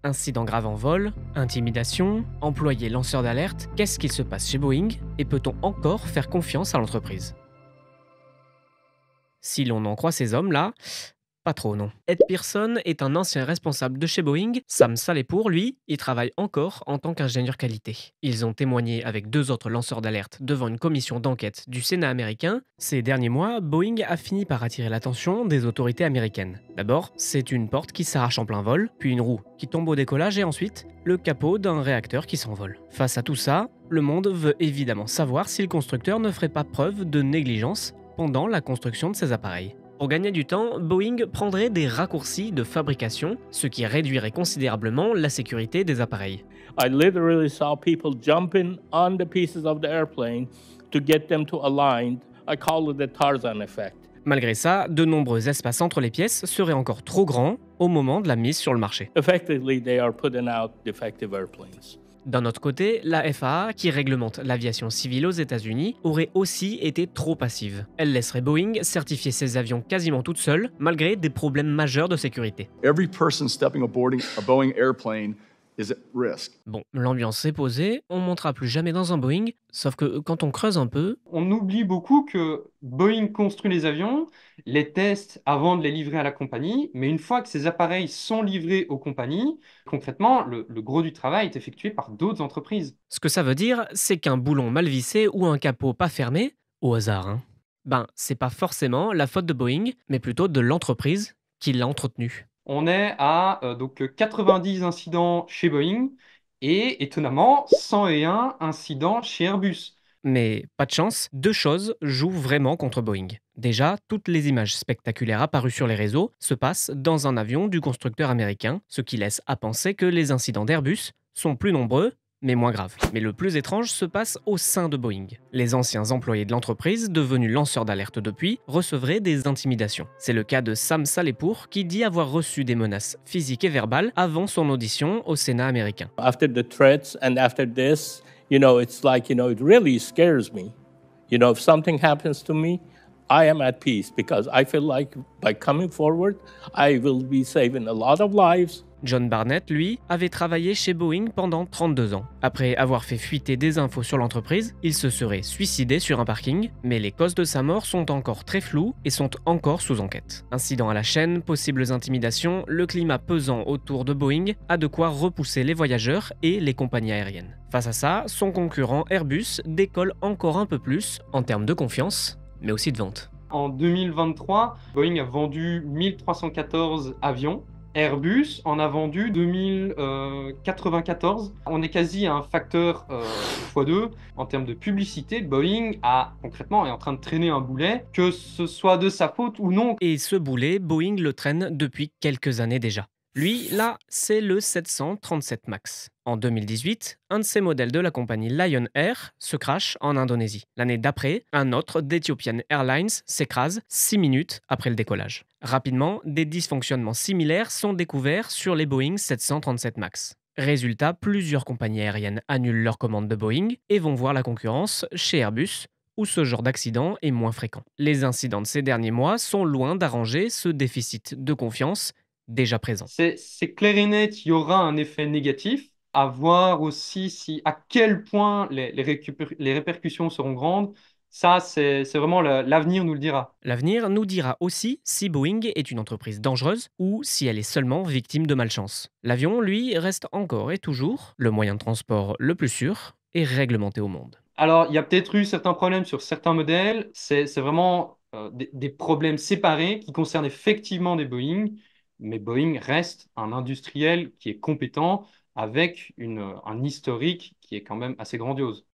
Incident grave en vol, intimidation, employé lanceur d'alerte, qu'est-ce qu'il se passe chez Boeing et peut-on encore faire confiance à l'entreprise? Si l'on en croit ces hommes-là, pas trop non. Ed Pearson est un ancien responsable de chez Boeing. Sam Salepour, lui, il travaille encore en tant qu'ingénieur qualité. Ils ont témoigné avec deux autres lanceurs d'alerte devant une commission d'enquête du Sénat américain. Ces derniers mois, Boeing a fini par attirer l'attention des autorités américaines. D'abord, c'est une porte qui s'arrache en plein vol, puis une roue qui tombe au décollage et ensuite, le capot d'un réacteur qui s'envole. Face à tout ça, le monde veut évidemment savoir si le constructeur ne ferait pas preuve de négligence pendant la construction de ces appareils. Pour gagner du temps, Boeing prendrait des raccourcis de fabrication, ce qui réduirait considérablement la sécurité des appareils. I literally saw people jumping on the pieces of the airplane to get them to align. I call it the Tarzan effect. Malgré ça, de nombreux espaces entre les pièces seraient encore trop grands au moment de la mise sur le marché. Effectively, they are putting out defective airplanes. D'un autre côté, la FAA, qui réglemente l'aviation civile aux États-Unis, aurait aussi été trop passive. Elle laisserait Boeing certifier ses avions quasiment toute seule, malgré des problèmes majeurs de sécurité. Every person stepping aboard a Boeing airplane is at risk. Bon, l'ambiance s'est posée, on montera plus jamais dans un Boeing, sauf que quand on creuse un peu, On oublie beaucoup que Boeing construit les avions, les teste avant de les livrer à la compagnie, mais une fois que ces appareils sont livrés aux compagnies, concrètement, le gros du travail est effectué par d'autres entreprises. ce que ça veut dire, c'est qu'un boulon mal vissé ou un capot pas fermé, au hasard, ben, c'est pas forcément la faute de Boeing, mais plutôt de l'entreprise qui l'a entretenu. On est à donc 90 incidents chez Boeing et étonnamment 101 incidents chez Airbus. Mais pas de chance, deux choses jouent vraiment contre Boeing. Déjà, toutes les images spectaculaires apparues sur les réseaux se passent dans un avion du constructeur américain, ce qui laisse à penser que les incidents d'Airbus sont plus nombreux, mais moins graves. Mais le plus étrange se passe au sein de Boeing. Les anciens employés de l'entreprise, devenus lanceurs d'alerte depuis, recevraient des intimidations. C'est le cas de Sam Salepour, qui dit avoir reçu des menaces physiques et verbales avant son audition au Sénat américain. After the threats and after this, it's like, it really scares me. If something happens to me, I am at peace because I feel like by coming forward, I will be saving a lot of lives. John Barnett, lui, avait travaillé chez Boeing pendant 32 ans. Après avoir fait fuiter des infos sur l'entreprise, il se serait suicidé sur un parking, mais les causes de sa mort sont encore très floues et sont encore sous enquête. Incidents à la chaîne, possibles intimidations, le climat pesant autour de Boeing a de quoi repousser les voyageurs et les compagnies aériennes. Face à ça, son concurrent Airbus décolle encore un peu plus en termes de confiance, mais aussi de vente. En 2023, Boeing a vendu 1314 avions. Airbus en a vendu 2094. On est quasi à un facteur x2 en termes de publicité. Boeing concrètement est en train de traîner un boulet, que ce soit de sa faute ou non. Et ce boulet, Boeing le traîne depuis quelques années déjà. Lui, là, c'est le 737 MAX. En 2018, un de ces modèles de la compagnie Lion Air se crache en Indonésie. L'année d'après, un autre d'Ethiopian Airlines s'écrase 6 minutes après le décollage. Rapidement, des dysfonctionnements similaires sont découverts sur les Boeing 737 MAX. Résultat, plusieurs compagnies aériennes annulent leurs commandes de Boeing et vont voir la concurrence chez Airbus, où ce genre d'accident est moins fréquent. Les incidents de ces derniers mois sont loin d'arranger ce déficit de confiance déjà présent. C'est clair et net, il y aura un effet négatif. À voir aussi à quel point les répercussions seront grandes. Ça, c'est vraiment l'avenir nous le dira. L'avenir nous dira aussi si Boeing est une entreprise dangereuse ou si elle est seulement victime de malchance. L'avion, lui, reste encore et toujours le moyen de transport le plus sûr et réglementé au monde. Alors, il y a peut-être eu certains problèmes sur certains modèles. C'est vraiment des problèmes séparés qui concernent effectivement des Boeing, mais Boeing reste un industriel qui est compétent avec un historique qui est quand même assez grandiose.